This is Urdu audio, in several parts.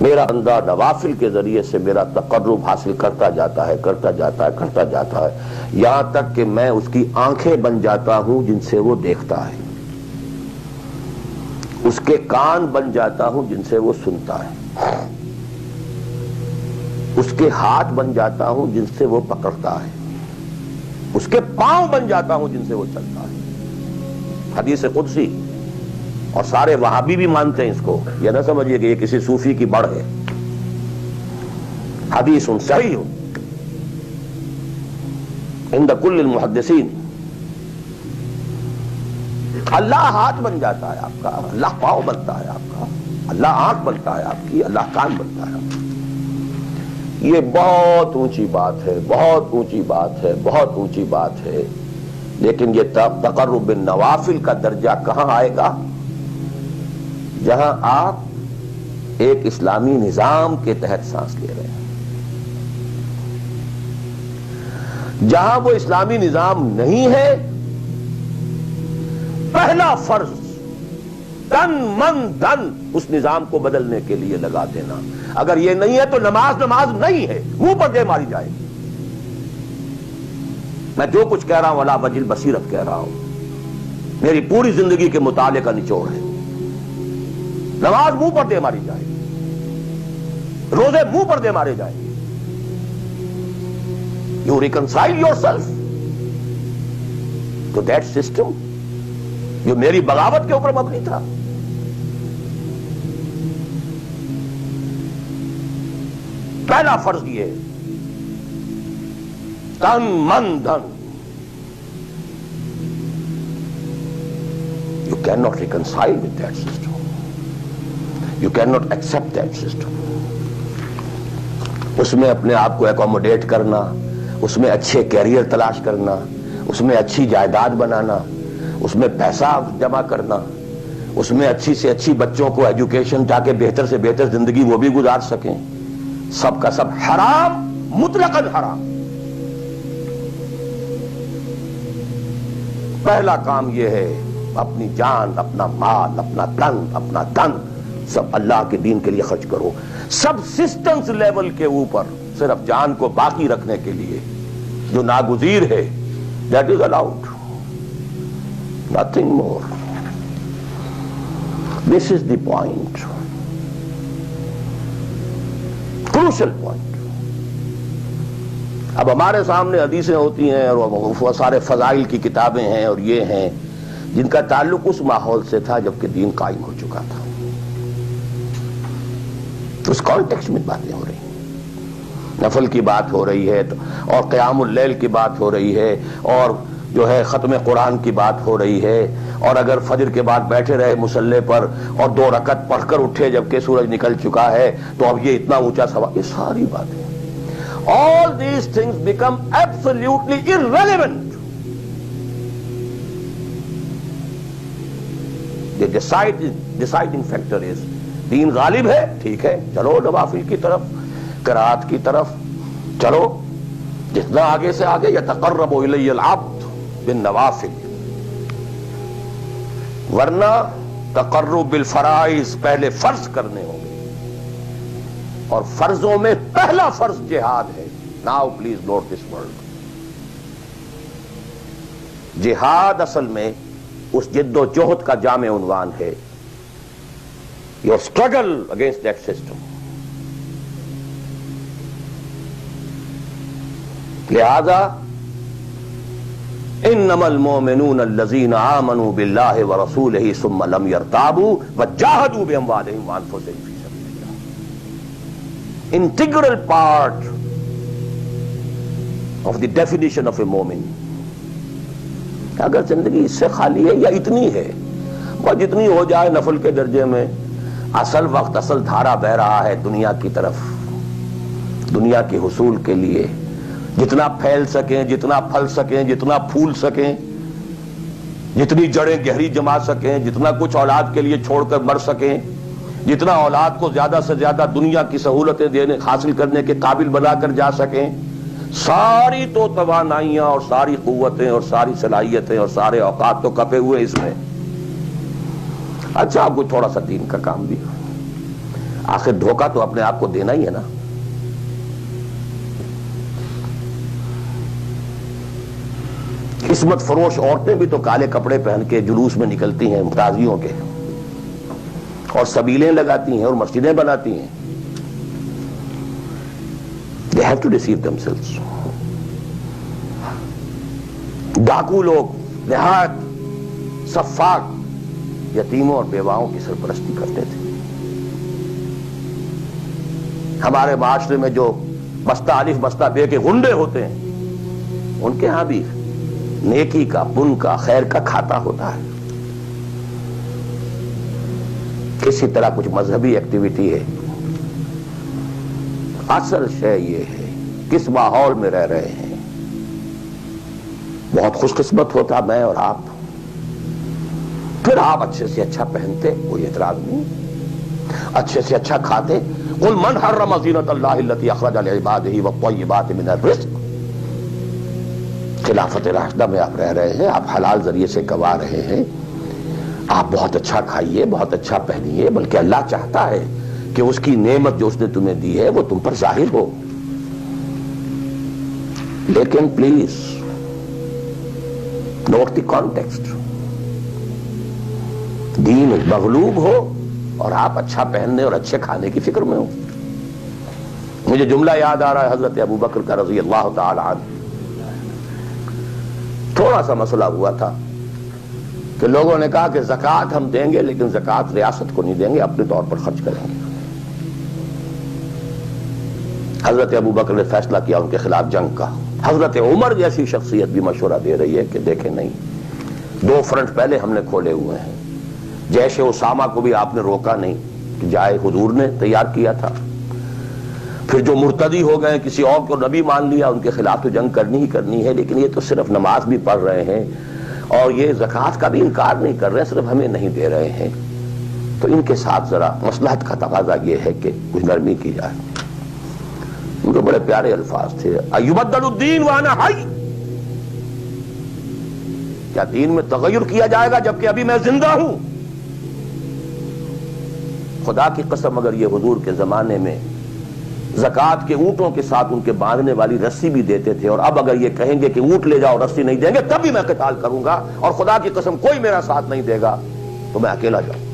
میرا بندہ نوافل کے ذریعے سے میرا تقرب حاصل کرتا جاتا ہے یہاں تک کہ میں اس کی آنکھیں بن جاتا ہوں جن سے وہ دیکھتا ہے، اس کے کان بن جاتا ہوں جن سے وہ سنتا ہے، اس کے ہاتھ بن جاتا ہوں جن سے وہ پکڑتا ہے، اس کے پاؤں بن جاتا ہوں جن سے وہ چلتا ہے۔ حدیث قدسی، اور سارے وہابی بھی مانتے ہیں اس کو، یہ نہ سمجھیے کہ یہ کسی صوفی کی بڑھ ہے، حدیث صحیح عند کل المحدثین۔ اللہ ہاتھ بن جاتا ہے آپ کا، اللہ پاؤں بنتا ہے آپ کا، اللہ آنکھ بنتا ہے آپ کی، اللہ کان بنتا ہے آپ کا۔ یہ بہت اونچی بات ہے، بہت اونچی بات ہے، بہت اونچی بات ہے، لیکن یہ تقرب بالنوافل کا درجہ کہاں آئے گا؟ جہاں آپ ایک اسلامی نظام کے تحت سانس لے رہے ہیں، جہاں وہ اسلامی نظام نہیں ہے، پہلا فرض تن من دھن اس نظام کو بدلنے کے لیے لگا دینا۔ اگر یہ نہیں ہے تو نماز نہیں ہے، منہ پر دے ماری جائے گی۔ میں جو کچھ کہہ رہا ہوں علی وجہ البصیرت کہہ رہا ہوں، میری پوری زندگی کے مطالعے کا نچوڑ ہے۔ نماز منہ پر دے ماری جائے گی، روزے منہ پر دے مارے جائیں گے۔ You reconcile yourself to that system جو میری بغاوت کے اوپر مبنی تھا۔ پہلا فرض یہ ہے، تن من دھن۔ You cannot reconcile with that system. You cannot accept that system. اس میں اپنے آپ کو ایکوموڈیٹ کرنا، اس میں اچھے کیریئر تلاش کرنا، اس میں اچھی جائیداد بنانا، اس میں پیسہ جمع کرنا، اس میں اچھی سے اچھی بچوں کو ایجوکیشن تاکہ بہتر سے بہتر زندگی وہ بھی گزار سکیں، سب کا سب حرام، مطلقاً حرام۔ پہلا کام یہ ہے اپنی جان، اپنا مال، اپنا تن، اپنا دن سب اللہ کے دین کے لیے خرچ کرو۔ سب سسٹمز لیول کے اوپر صرف جان کو باقی رکھنے کے لیے جو ناگزیر ہے، that is allowed, nothing more. This is the point, crucial point. اب ہمارے سامنے حدیثیں ہوتی ہیں اور وہ سارے فضائل کی کتابیں ہیں اور یہ ہیں جن کا تعلق اس ماحول سے تھا جبکہ دین قائم ہو چکا تھا، اس کانٹیکسٹ میں باتیں ہو رہی ہیں، نفل کی بات ہو رہی ہے اور قیام اللیل کی بات ہو رہی ہے اور جو ہے ختم قرآن کی بات ہو رہی ہے، اور اگر فجر کے بعد بیٹھے رہے مصلی پر اور 2 رکعت پڑھ کر اٹھے جبکہ سورج نکل چکا ہے تو اب یہ اتنا اونچا سوال، یہ ساری باتیں، all these things become absolutely irrelevant. The deciding factor is دین غالب ہے، ٹھیک ہے، چلو نوافل کی طرف، قرات کی طرف چلو، جتنا آگے سے آگے یتقرب الی العبد بالنوافل، ورنہ تقرب بالفرائض پہلے فرض کرنے ہوں گے، اور فرضوں میں پہلا فرض جہاد ہے۔ Now please note this word, جہاد اصل میں اس جد و جہد کا جامع عنوان ہے، your struggle against that system۔ لہذا انما المؤمنون الذين آمنوا بالله ورسوله ثم لم يرتابوا وجاهدوا باموالهم وانفسهم في سبيل الله، integral part of the definition of a مومن۔ اگر زندگی اس سے خالی ہے یا اتنی ہے، وہ جتنی ہو جائے نفل کے درجے میں، اصل وقت، اصل دھارا بہ رہا ہے دنیا کی طرف، دنیا کے حصول کے لیے، جتنا پھیل سکیں، جتنا پھل سکیں، جتنا پھول سکیں، جتنی جڑیں گہری جما سکیں، جتنا کچھ اولاد کے لیے چھوڑ کر مر سکیں، جتنا اولاد کو زیادہ سے زیادہ دنیا کی سہولتیں دینے حاصل کرنے کے قابل بنا کر جا سکیں، ساری تو توانائیاں اور ساری قوتیں اور ساری صلاحیتیں اور سارے اوقات تو کپے ہوئے اس میں۔ اچھا اب کوئی تھوڑا سا دین کا کام بھی، آخر دھوکہ تو اپنے آپ کو دینا ہی ہے نا. قسمت فروش عورتیں بھی تو کالے کپڑے پہن کے جلوس میں نکلتی ہیں تازیوں کے, اور سبیلیں لگاتی ہیں اور مسجدیں بناتی ہیں. They have to deceive themselves. ڈاکو لوگ نہایت سفاک یتیموں اور بیواؤں کی سرپرستی کرتے تھے. ہمارے معاشرے میں جو بستہ الف بستہ بے کے غنڈے ہوتے ہیں, ان کے ہاں بھی نیکی کا, پن کا, خیر کا کھاتا ہوتا ہے. کسی طرح کچھ مذہبی ایکٹیویٹی ہے. اصل شے یہ ہے کس ماحول میں رہ رہے ہیں. بہت خوش قسمت ہوتا میں اور آپ, پھر آپ اچھے سے اچھا پہنتے, کوئی اعتراض نہیں, اچھے سے اچھا کھاتے. قل من حرم زینۃ اللہ التی اخرج لعبادہ والطیبات من الرزق. خلافت راشدہ میں آپ رہ رہے ہیں, آپ حلال ذریعے سے کما رہے ہیں, آپ بہت اچھا کھائیے, بہت اچھا پہنیے, بلکہ اللہ چاہتا ہے کہ اس کی نعمت جو اس نے تمہیں دی ہے وہ تم پر ظاہر ہو. لیکن پلیز نوٹ دی کانٹیکسٹ. دین مغلوب ہو اور آپ اچھا پہننے اور اچھے کھانے کی فکر میں ہو. مجھے جملہ یاد آ رہا ہے حضرت ابو بکر کا رضی اللہ تعالی عنہ. تھوڑا سا مسئلہ ہوا تھا کہ لوگوں نے کہا کہ زکوٰۃ ہم دیں گے لیکن زکوٰۃ ریاست کو نہیں دیں گے, اپنے طور پر خرچ کریں گے. حضرت ابو بکر نے فیصلہ کیا ان کے خلاف جنگ کا. حضرت عمر جیسی شخصیت بھی مشورہ دے رہی ہے کہ دیکھیں نہیں, 2 فرنٹ پہلے ہم نے کھولے ہوئے ہیں. جیش اسامہ کو بھی آپ نے روکا نہیں کہ جائے, حضور نے تیار کیا تھا. پھر جو مرتدی ہو گئے, کسی اور کو نبی مان لیا, ان کے خلاف تو جنگ کرنی ہی کرنی ہے. لیکن یہ تو صرف نماز بھی پڑھ رہے ہیں اور یہ زکوٰۃ کا بھی انکار نہیں کر رہے, صرف ہمیں نہیں دے رہے ہیں. تو ان کے ساتھ ذرا مصلحت کا تقاضا یہ ہے کہ کچھ نرمی کی جائے. ان کے بڑے پیارے الفاظ تھے, ایبدل الدین وانا حی. کیا دین میں تغیر کیا جائے گا جبکہ ابھی میں زندہ ہوں؟ خدا کی قسم اگر یہ حضور کے زمانے میں زکوٰۃ کے اونٹوں کے ساتھ ان کے باندھنے والی رسی بھی دیتے تھے, اور اب اگر یہ کہیں گے کہ اونٹ لے جاؤ رسی نہیں دیں گے, تب بھی میں قتال کروں گا, اور خدا کی قسم کوئی میرا ساتھ نہیں دے گا تو میں اکیلا جاؤں گا.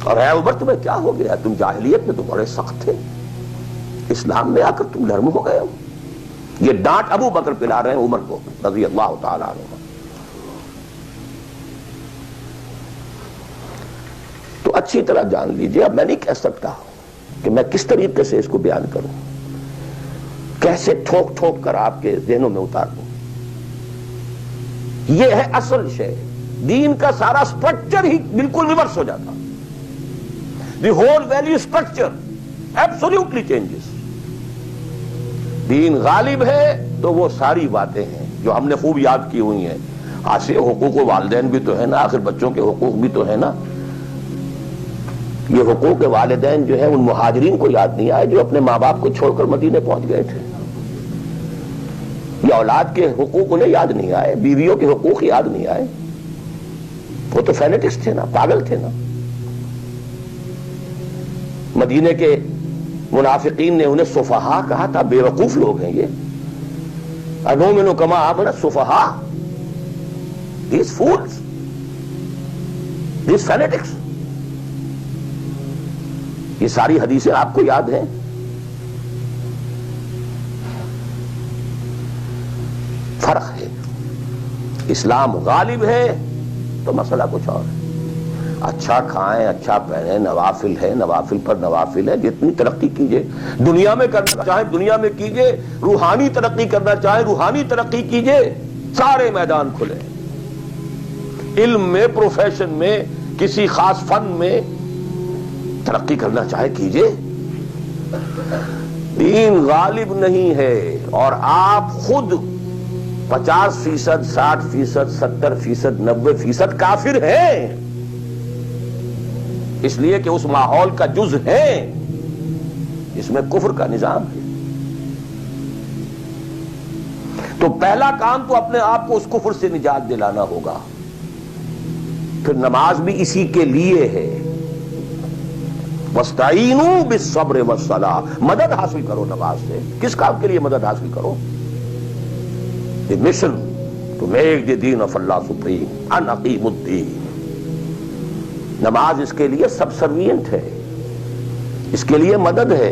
اور اے عمر تمہیں کیا ہو گیا, تم جاہلیت میں تو بڑے سخت تھے, اسلام میں آ کر تم نرم ہو گئے ہو. یہ ڈانٹ ابو بکر پلا رہے ہیں عمر کو رضی اللہ تعالی عنہ. تو اچھی طرح جان لیجئے, اب میں نہیں کہہ سکتا کہ میں کس طریقے سے اس کو بیان کروں, کیسے ٹھوک ٹھوک کر آپ کے ذہنوں میں اتار دوں. یہ ہے اصل شے. دین کا سارا سٹرکچر ہی بالکل ریورس ہو جاتا. The whole value structure absolutely changes. دین غالب ہے تو وہ ساری باتیں ہیں جو ہم نے خوب یاد کی ہوئی ہیں. آج حقوق والدین بھی تو ہے نا, آخر بچوں کے حقوق بھی تو ہے نا. یہ حقوق والدین جو ہے ان مہاجرین کو یاد نہیں آئے جو اپنے ماں باپ کو چھوڑ کر مدینے پہنچ گئے تھے. یہ اولاد کے حقوق انہیں یاد نہیں آئے, بیویوں کے حقوق یاد نہیں آئے. وہ تو فینیٹکس تھے نا, پاگل تھے نا. مدینے کے منافقین نے انہیں سفہاء کہا تھا, بے وقوف لوگ ہیں یہ. انؤمن کما آمن السفہاء, these fools, these fanatics. یہ ساری حدیثیں آپ کو یاد ہیں. فرق ہے, اسلام غالب ہے تو مسئلہ کچھ اور ہے. اچھا کھائیں, اچھا پہنیں, نوافل ہے, نوافل پر نوافل ہے. جتنی ترقی کیجئے, دنیا میں کرنا چاہیں دنیا میں کیجئے, روحانی ترقی کرنا چاہیں روحانی ترقی کیجئے. سارے میدان کھلے. علم میں, پروفیشن میں, کسی خاص فن میں ترقی کرنا چاہے کیجئے. دین غالب نہیں ہے اور آپ خود 50%, 60%, 70%, 90% کافر ہیں, اس لیے کہ اس ماحول کا جز ہے جس میں کفر کا نظام ہے. تو پہلا کام تو اپنے آپ کو اس کفر سے نجات دلانا ہوگا. پھر نماز بھی اسی کے لیے ہے. وَاسْتَعِینُوا بِالصَّبْرِ وَالصَّلَاةِ، مدد حاصل کرو نماز سے. کس کام کے لیے مدد حاصل کرو؟ The mission to make the deen of Allah supreme. ان اقیموا الدین. نماز اس کے لیے سب سروینٹ ہے، اس کے لیے مدد ہے.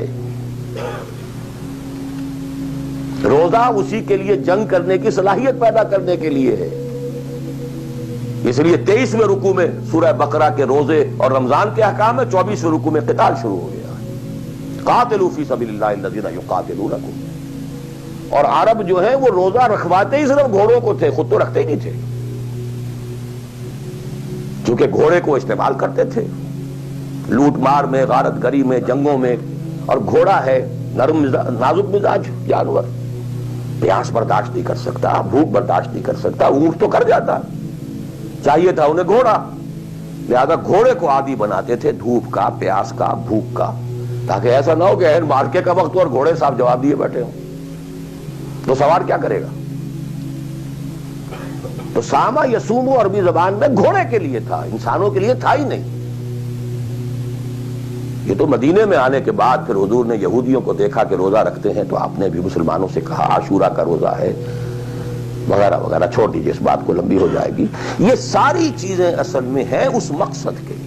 روزہ اسی کے لیے جنگ کرنے کی صلاحیت پیدا کرنے کے لیے ہے. اس لیے 23ویں رکوع میں سورہ بقرہ کے روزے اور رمضان کے احکام ہے، 24ویں رکوع میں قتال شروع ہو گیا. قاتلوا فی سبیل اللہ الذین یقاتلونکم. اور عرب جو ہیں وہ روزہ رکھواتے ہی صرف گھوڑوں کو تھے، خود تو رکھتے ہی نہیں تھے، چونکہ گھوڑے کو استعمال کرتے تھے لوٹ مار میں، غارت گری میں، جنگوں میں. اور گھوڑا ہے نرم نازک مزاج جانور، پیاس برداشت نہیں کر سکتا، بھوک برداشت نہیں کر سکتا. اونٹ تو کر جاتا، چاہیے تھا انہیں گھوڑا. لہذا گھوڑے کو عادی بناتے تھے دھوپ کا، پیاس کا، بھوک کا، تاکہ ایسا نہ ہو کہ مارکے کا وقت اور گھوڑے صاحب جواب دیے بیٹھے ہوں تو سوار کیا کرے گا. تو ساما یسومو عربی زبان میں گھوڑے کے لیے تھا، انسانوں کے لیے تھا ہی نہیں. یہ تو مدینے میں آنے کے بعد پھر حضور نے یہودیوں کو دیکھا کہ روزہ رکھتے ہیں تو آپ نے بھی مسلمانوں سے کہا عاشورہ کا روزہ ہے وغیرہ وغیرہ. چھوڑ دیجیے، اس بات کو لمبی ہو جائے گی. یہ ساری چیزیں اصل میں ہیں اس مقصد کے لیے.